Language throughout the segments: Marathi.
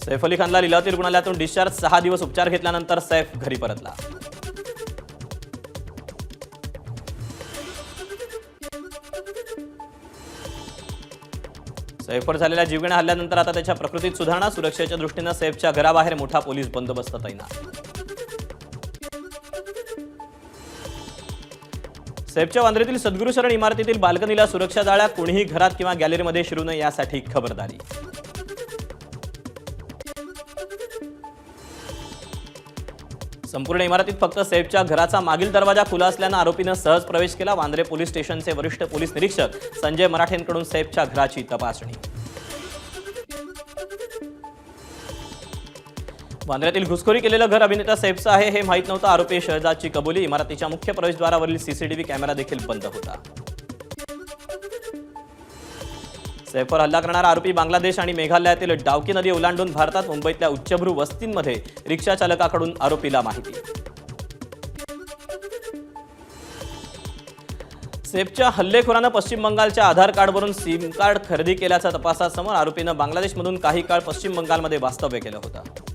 सैफ अली खानला लीलावती रुग्णालयातून डिस्चार्ज, 6 दिवस उपचार घेतल्यानंतर सैफ घरी परतला. सैफवर झालेल्या जीवघेण्या हल्ल्यानंतर आता त्याच्या प्रकृतीत सुधारणा. सुरक्षेच्या दृष्टीने सैफच्या घराबाहेर मोठा पोलीस बंदोबस्त तैनात. सैफच्या वांद्र्यातील सद्गुरू शरण इमारतीतील बाल्कनीला सुरक्षा जाळ्या. कोणीही घरात किंवा गॅलरीमध्ये शिरू नये यासाठी खबरदारी. संपूर्ण इमारतीत फक्त सैफच्या घराचा मागील दरवाजा खुला असल्याने आरोपीने सहज प्रवेश केला. वांद्रे पोलीस स्टेशनचे वरिष्ठ पोलीस निरीक्षक संजय मराठेंकडून सैफच्या घराची तपासणी. वांद्र्यातील घुसखोरी केलेलं घर अभिनेता सैफचं आहे हे माहीत नव्हतं. आरोपी शहजादची कबुली. इमारतीच्या मुख्य प्रवेशद्वारावरील सीसीटीव्ही कॅमेरा देखील बंद होता. सैफवर हल्ला करणारा आरोपी बांगलादेश आणि मेघालयातील डावकी नदी ओलांडून भारतात मुंबईतल्या उच्चभ्रू वस्तींमध्ये रिक्षा चालकाकडून आरोपीला माहिती. सैफच्या हल्लेखोरानं पश्चिम बंगालच्या आधार कार्डवरून सिम कार्ड खरेदी केल्याचा तपासासमोर. आरोपीनं बांगलादेशमधून काही काळ पश्चिम बंगालमध्ये वास्तव्य केलं होतं.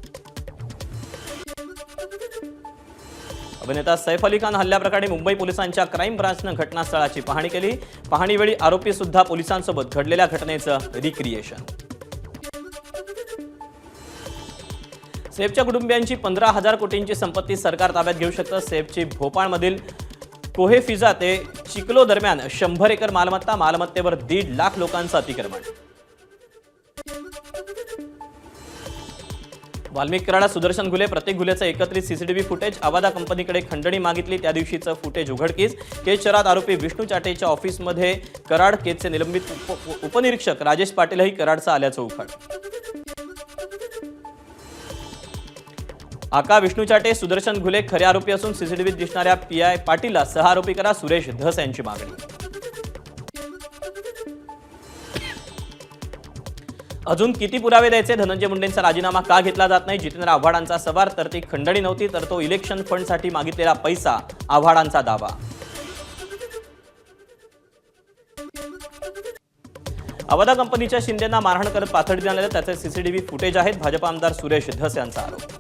अभिनेता सैफ अली खान हल्ल्याप्रकरणी मुंबई पोलिसांच्या क्राईम ब्रांचनं घटनास्थळाची पाहणी केली. पाहणीवेळी आरोपी सुद्धा पोलिसांसोबत घडलेल्या घटनेचं रिक्रिएशन. सैफच्या कुटुंबियांची 15,000 कोटींची संपत्ती सरकार ताब्यात घेऊ शकतं. सैफची भोपाळमधील कोहेफिजा ते चिखलो दरम्यान 100 एकर मालमत्ता. मालमत्तेवर 1.5 लाख लोकांचं अतिक्रमण. वाल्मिक कराडा सुदर्शन घुले. प्रत्येक घुलेचं एकत्रित सीसीटीव्ही फुटेज. अवादा कंपनीकडे खंडणी मागितली त्या दिवशीचं फुटेज उघडकीस. केज शहरात आरोपी विष्णू चाटेच्या ऑफिसमध्ये कराड. केजचे निलंबित उपनिरीक्षक राजेश पाटीलही कराडचं आल्याचं उघड. आका विष्णू चाटे सुदर्शन घुले खरे आरोपी असून सीसीटीव्हीत दिसणाऱ्या पीआय पाटीलला 6 आरोपी करा. सुरेश धस यांची मागणी. अजून किती पुरावे द्यायचे? धनंजय मुंडेंचा राजीनामा का घेतला जात नाही? जितेंद्र आव्हाडांचा सवाल. तर ती खंडणी नव्हती तर तो इलेक्शन फंडसाठी मागितलेला पैसा. आव्हाडांचा दावा. अवादा कंपनीच्या शिंदेंना मारहाण करत पाथडी देण्यात त्याचे सीसीटीव्ही फुटेज आहेत. भाजप आमदार सुरेश धस यांचा आरोप.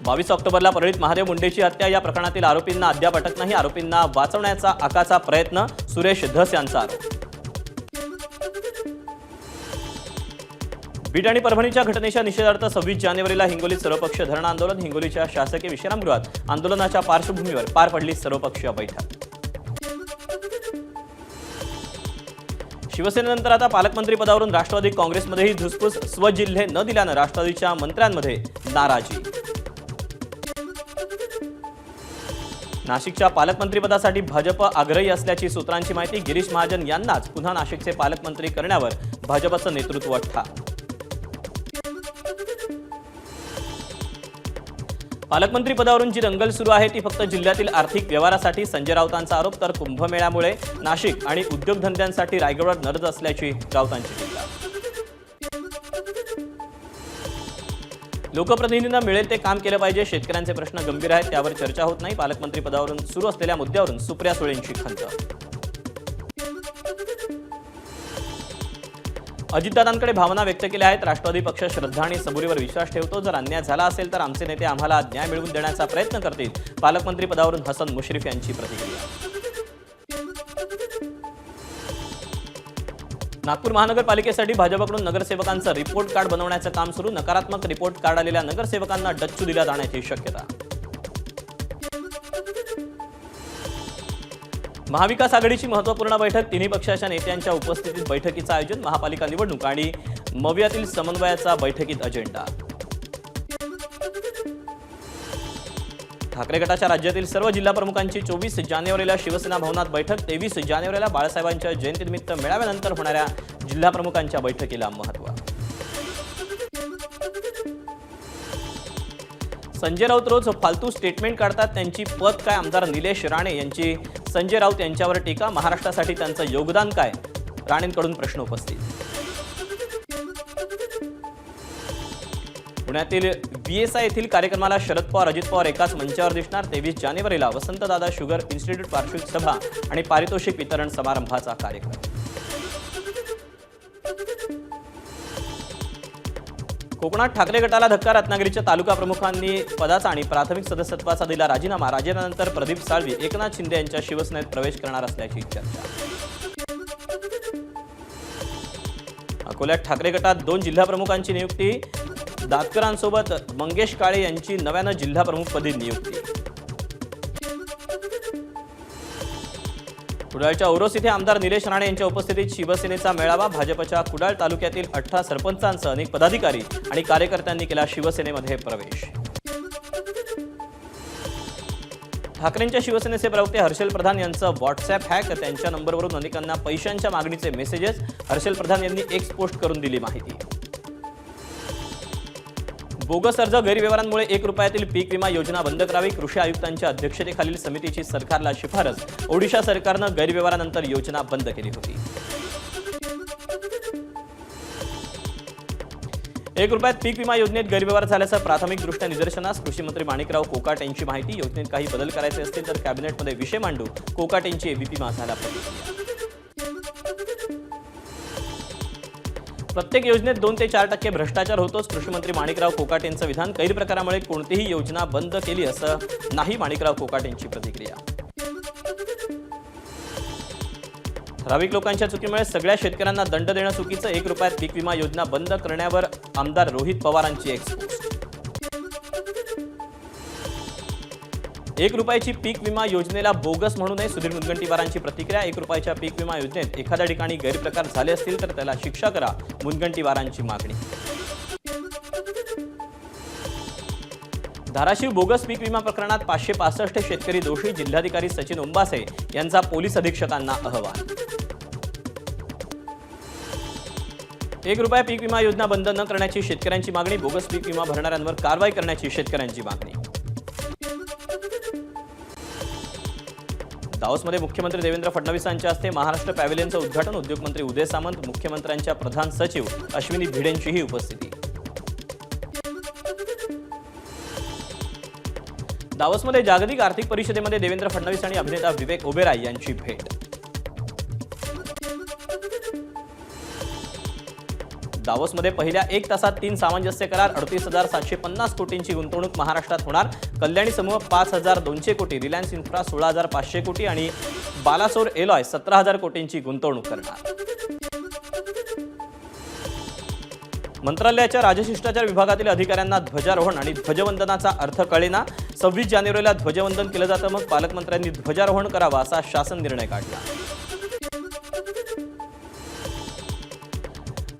22 ऑक्टोबरला परळीत महादेव मुंडेची हत्या. या प्रकरणातील आरोपींना अद्याप अटक नाही. आरोपींना वाचवण्याचा आकाचा प्रयत्न. सुरेश धस यांचा आरोप. बीड आणि परभणीच्या घटनेच्या निषेधार्थ 26 जानेवारीला हिंगोलीत सर्वपक्षीय धरणं आंदोलन. हिंगोलीच्या शासकीय विश्रामगृहात आंदोलनाच्या पार्श्वभूमीवर पार पडली सर्वपक्षीय बैठक. शिवसेनेनंतर आता पालकमंत्री पदावरून राष्ट्रवादी काँग्रेसमध्येही धुसफूस. स्वजिल्हे न दिल्यानं राष्ट्रवादीच्या मंत्र्यांमध्ये नाराजी. नाशिकच्या पालकमंत्रीपदासाठी भाजप आग्रही असल्याची सूत्रांची माहिती. गिरीश महाजन यांनाच पुन्हा नाशिकचे पालकमंत्री करण्यावर भाजपचं नेतृत्व ठाम. पालकमंत्री पदावरून जी दंगल सुरू आहे ती फक्त जिल्ह्यातील आर्थिक व्यवहारासाठी. संजय राऊतांचा आरोप. तर कुंभमेळ्यामुळे नाशिक आणि उद्योगधंद्यांसाठी रायगडवर नरज असल्याची राऊतांची टीका. लोकप्रतिनिधींना मिळेल ते काम केलं पाहिजे. शेतकऱ्यांचे प्रश्न गंभीर आहेत त्यावर चर्चा होत नाही. पालकमंत्री पदावरून सुरू असलेल्या मुद्द्यावरून सुप्रिया सुळेंची खंत. अजितदादांकडे भावना व्यक्त केल्या आहेत. राष्ट्रवादी पक्ष श्रद्धा आणि सबुरीवर विश्वास ठेवतो. जर अन्याय झाला असेल तर आमचे नेते आम्हाला न्याय मिळवून देण्याचा प्रयत्न करतील. पालकमंत्री पदावरून हसन मुश्रीफ यांची प्रतिक्रिया. नागपूर महानगरपालिकेसाठी भाजपकडून नगरसेवकांचं रिपोर्ट कार्ड बनवण्याचं काम सुरू. नकारात्मक रिपोर्ट कार्ड आलेल्या नगरसेवकांना डच्चू दिला जाण्याची शक्यता. महाविकास आघाडीची महत्त्वपूर्ण बैठक. तिन्ही पक्षाच्या नेत्यांच्या उपस्थितीत बैठकीचं आयोजन. महापालिका निवडणूक आणि मवियातील समन्वयाचा बैठकीत अजेंडा. ठाकरे गटाच्या राज्यातील सर्व जिल्हा प्रमुखांची 24 जानेवारीला शिवसेना भवनात बैठक. 23 जानेवारीला बाळासाहेबांच्या जयंतीनिमित्त मेळाव्यानंतर होणाऱ्या जिल्हा प्रमुखांच्या बैठकीला महत्त्व. संजय राऊत रोज फालतू स्टेटमेंट काढतात. त्यांची पत काय? आमदार निलेश राणे यांची संजय राऊत यांच्यावर टीका. महाराष्ट्रासाठी त्यांचं योगदान काय? राणेंकडून प्रश्न उपस्थित. पुण्यातील बीएसआय येथील कार्यक्रमाला शरद पवार अजित पवार एकाच मंचावर दिसणार. 23 जानेवारीला वसंतदादा शुगर इन्स्टिट्यूट वार्षिक सभा आणि पारितोषिक वितरण समारंभाचा कार्यक्रम. कोकणात ठाकरे गटाला धक्का, रत्नागिरीच्या तालुका प्रमुखांनी पदाचा आणि प्राथमिक सदस्यत्वाचा दिला राजीनामा. राजीनाम्यानंतर प्रदीप साळवी एकनाथ शिंदे यांच्या शिवसेनेत प्रवेश करणार असल्याची चर्चा. अकोल्यात ठाकरे गटात 2 जिल्हा प्रमुखांची नियुक्ती. दातकरांसोबत मंगेश काळे यांची नव्यानं जिल्हा प्रमुखपदी नियुक्ती. कुडाळच्या औरोस इथे आमदार निलेश राणे यांच्या उपस्थितीत शिवसेनेचा मेळावा. भाजपच्या कुडाळ तालुक्यातील 18 सरपंचांसह अनेक पदाधिकारी आणि कार्यकर्त्यांनी केला शिवसेनेमध्ये प्रवेश. ठाकरेंच्या शिवसेनेचे प्रवक्ते हर्षल प्रधान यांचं व्हॉट्सअप हॅक. त्यांच्या नंबरवरून अनेकांना पैशांच्या मागणीचे मेसेजेस. हर्षल प्रधान यांनी एक्स पोस्ट करून दिली माहिती. बोगस अर्ज गैरव्यवहारांमुळे 1 रुपयातील पीक विमा योजना बंद करावी. कृषी आयुक्तांच्या अध्यक्षतेखालील समितीची सरकारला शिफारस. ओडिशा सरकारनं गैरव्यवहारानंतर योजना बंद केली होती. 1 रुपयात पीक विमा योजनेत गैरव्यवहार झाल्याचं प्राथमिकदृष्ट्या निदर्शनास. कृषी मंत्री माणिकराव कोकाट यांची माहिती. योजनेत काही बदल करायचे असतील तर कॅबिनेटमध्ये विषय मांडू. कोकाट यांची एबीपी माझाला प्रतिक्रिया. प्रत्येक योजनेत 2 ते 4% भ्रष्टाचार होतोच. कृषी मंत्री माणिकराव कोकाट यांचं विधान. गैरप्रकारामुळे कोणतीही योजना बंद केली असं नाही. माणिकराव कोकाट यांची प्रतिक्रिया. ठराविक लोकांच्या चुकीमुळे सगळ्या शेतकऱ्यांना दंड देणं चुकीचं. 1 रुपयात पीक विमा योजना बंद करण्यावर आमदार रोहित पवारांची एक्सपोज. 1 रुपयाची पीक विमा योजनेला बोगस म्हणू नये. सुधीर मुनगंटीवारांची प्रतिक्रिया. 1 रुपयाच्या पीक विमा योजनेत एखाद्या ठिकाणी गैरप्रकार झाले असतील तर त्याला शिक्षा करा. मुनगंटीवारांची मागणी. धाराशिव बोगस पीक विमा प्रकरणात 565 शेतकरी दोषी. जिल्हाधिकारी सचिन ओंबासे यांचा पोलीस अधीक्षकांना अहवाल. 1 रुपया पीक विमा योजना बंद न करण्याची शेतकऱ्यांची मागणी. बोगस पीक विमा भरणाऱ्यांवर कारवाई करण्याची शेतकऱ्यांची मागणी. दावोसमध्ये मुख्यमंत्री देवेंद्र फडणवीसांच्या हस्ते महाराष्ट्र पॅव्हिलियनचं उद्घाटन. उद्योगमंत्री उदय सामंत, मुख्यमंत्र्यांच्या प्रधान सचिव अश्विनी भिडेंचीही उपस्थिती. दावोसमध्ये जागतिक आर्थिक परिषदेमध्ये देवेंद्र फडणवीस आणि अभिनेता विवेक ओबेरॉय यांची भेट. दावोसमध्ये पहिल्या 1 तासात 3 सामंजस्य करार. 38,750 कोटींची गुंतवणूक महाराष्ट्रात होणार. कल्याणी समूह 5,200 कोटी, रिलायन्स इन्फ्रा 16,500 कोटी आणि बालासोर एलॉय 17,000 कोटींची गुंतवणूक करणार. मंत्रालयाच्या राजशिष्टाचार विभागातील अधिकाऱ्यांना ध्वजारोहण आणि ध्वजवंदनाचा अर्थ कळेना. 26 जानेवारीला ध्वजवंदन केलं जातं, मग पालकमंत्र्यांनी ध्वजारोहण करावा असा शासन निर्णय काढला.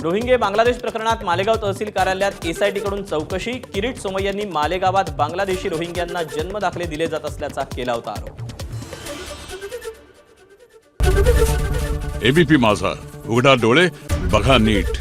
रोहिंगे बांगलादेश प्रकरणात मालेगाव तहसील कार्यालयात एसआयटीकडून चौकशी. किरीट सोमय्यांनी मालेगावात बांगलादेशी रोहिंग्यांना जन्मदाखले दिले जात असल्याचा केला होता आरोप. एबीपी माझा, उघडा डोळे बघा नीट.